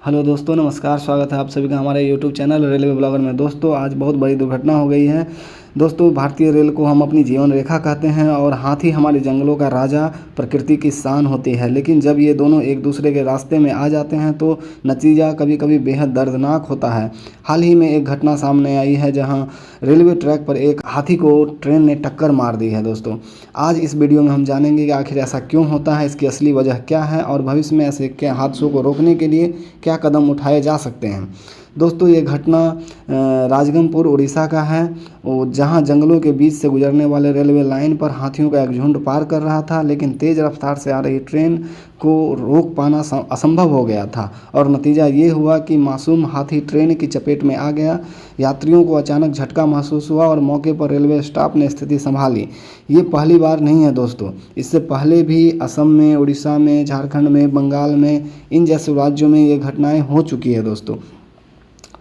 Hello दोस्तों, नमस्कार। स्वागत है आप सभी का हमारे यूट्यूब चैनल रेलवे ब्लॉगर में। दोस्तों, आज बहुत बड़ी दुर्घटना हो गई है। दोस्तों, भारतीय रेल को हम अपनी जीवन रेखा कहते हैं और हाथी हमारे जंगलों का राजा, प्रकृति की शान होती है। लेकिन जब ये दोनों एक दूसरे के रास्ते में आ जाते हैं तो नतीजा कभी कभी बेहद दर्दनाक होता है। हाल ही में एक घटना सामने आई है जहां रेलवे ट्रैक पर एक हाथी को ट्रेन ने टक्कर मार दी है। दोस्तों, आज इस वीडियो में हम जानेंगे कि आखिर ऐसा क्यों होता है, इसकी असली वजह क्या है और भविष्य में ऐसे क्या हादसों को रोकने के लिए क्या कदम उठाए जा सकते हैं। दोस्तों, ये घटना राजगंगपुर उड़ीसा का है, जहां जंगलों के बीच से गुजरने वाले रेलवे लाइन पर हाथियों का एक झुंड पार कर रहा था, लेकिन तेज़ रफ्तार से आ रही ट्रेन को रोक पाना असंभव हो गया था और नतीजा ये हुआ कि मासूम हाथी ट्रेन की चपेट में आ गया। यात्रियों को अचानक झटका महसूस हुआ और मौके पर रेलवे स्टाफ ने स्थिति संभाली। ये पहली बार नहीं है दोस्तों, इससे पहले भी असम में, उड़ीसा में, झारखंड में, बंगाल में, इन जैसे राज्यों में ये घटनाएं हो चुकी है। दोस्तों,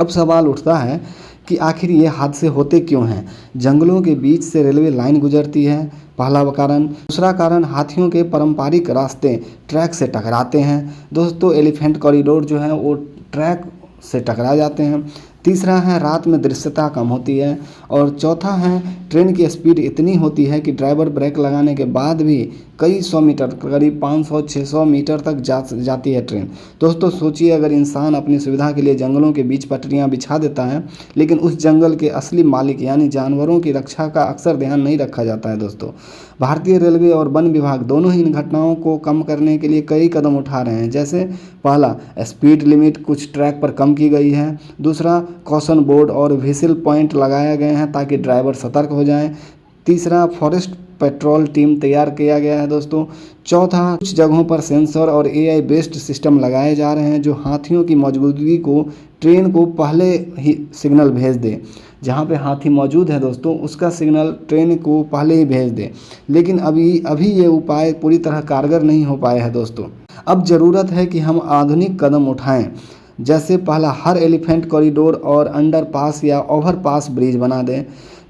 अब सवाल उठता है कि आखिर ये हादसे होते क्यों हैं। जंगलों के बीच से रेलवे लाइन गुजरती है, पहला कारण। दूसरा कारण, हाथियों के पारंपरिक रास्ते ट्रैक से टकराते हैं। दोस्तों, एलिफेंट कॉरिडोर जो है वो ट्रैक से टकरा जाते हैं। तीसरा है, रात में दृश्यता कम होती है। और चौथा है, ट्रेन की स्पीड इतनी होती है कि ड्राइवर ब्रेक लगाने के बाद भी कई सौ मीटर, करीब 500-600 मीटर तक जाती है ट्रेन। दोस्तों, सोचिए, अगर इंसान अपनी सुविधा के लिए जंगलों के बीच पटरियां बिछा देता है, लेकिन उस जंगल के असली मालिक यानी जानवरों की रक्षा का अक्सर ध्यान नहीं रखा जाता है। दोस्तों, भारतीय रेलवे और वन विभाग दोनों ही इन घटनाओं को कम करने के लिए कई कदम उठा रहे हैं। जैसे पहला, स्पीड लिमिट कुछ ट्रैक पर कम की गई है। दूसरा, कॉशन बोर्ड और व्हिसिल पॉइंट लगाए गए हैं ताकि ड्राइवर सतर्क हो जाएं। तीसरा, फॉरेस्ट पेट्रोल टीम तैयार किया गया है। दोस्तों, चौथा, कुछ जगहों पर सेंसर और एआई बेस्ड सिस्टम लगाए जा रहे हैं जो हाथियों की मौजूदगी को ट्रेन को पहले ही सिग्नल भेज दे। जहाँ पे हाथी मौजूद है दोस्तों, उसका सिग्नल ट्रेन को पहले ही भेज दे। लेकिन अभी ये उपाय पूरी तरह कारगर नहीं हो पाए हैं। दोस्तों, अब ज़रूरत है कि हम आधुनिक कदम उठाएं। जैसे पहला, हर एलिफेंट कॉरिडोर और अंडरपास या ओवरपास ब्रिज बना दें।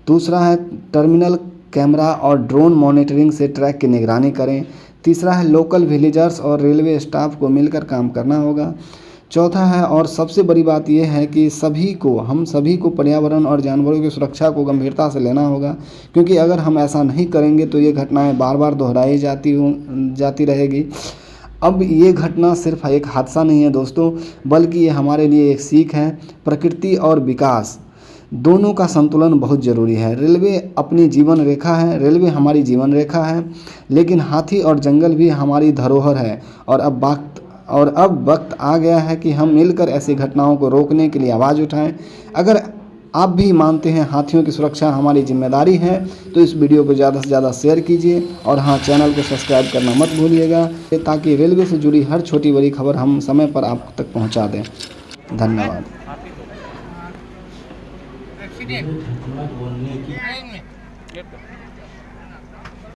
दूसरा है, टर्मिनल कैमरा और ड्रोन मॉनिटरिंग से ट्रैक की निगरानी करें। तीसरा है, लोकल विलेजर्स और रेलवे स्टाफ को मिलकर काम करना होगा। चौथा है, और सबसे बड़ी बात यह है कि हम सभी को पर्यावरण और जानवरों की सुरक्षा को गंभीरता से लेना होगा, क्योंकि अगर हम ऐसा नहीं करेंगे तो ये घटनाएं बार बार दोहराई जाती रहेगी। अब ये घटना सिर्फ एक हादसा नहीं है दोस्तों, बल्कि ये हमारे लिए एक सीख है। प्रकृति और विकास दोनों का संतुलन बहुत ज़रूरी है। रेलवे हमारी जीवन रेखा है, लेकिन हाथी और जंगल भी हमारी धरोहर है। और अब वक्त आ गया है कि हम मिलकर ऐसी घटनाओं को रोकने के लिए आवाज़ उठाएं। अगर आप भी मानते हैं हाथियों की सुरक्षा हमारी जिम्मेदारी है, तो इस वीडियो को ज़्यादा से ज़्यादा शेयर कीजिए और हाँ, चैनल को सब्सक्राइब करना मत भूलिएगा, ताकि रेलवे से जुड़ी हर छोटी बड़ी खबर हम समय पर आप तक पहुंचा दें। धन्यवाद। एक्सीडेंट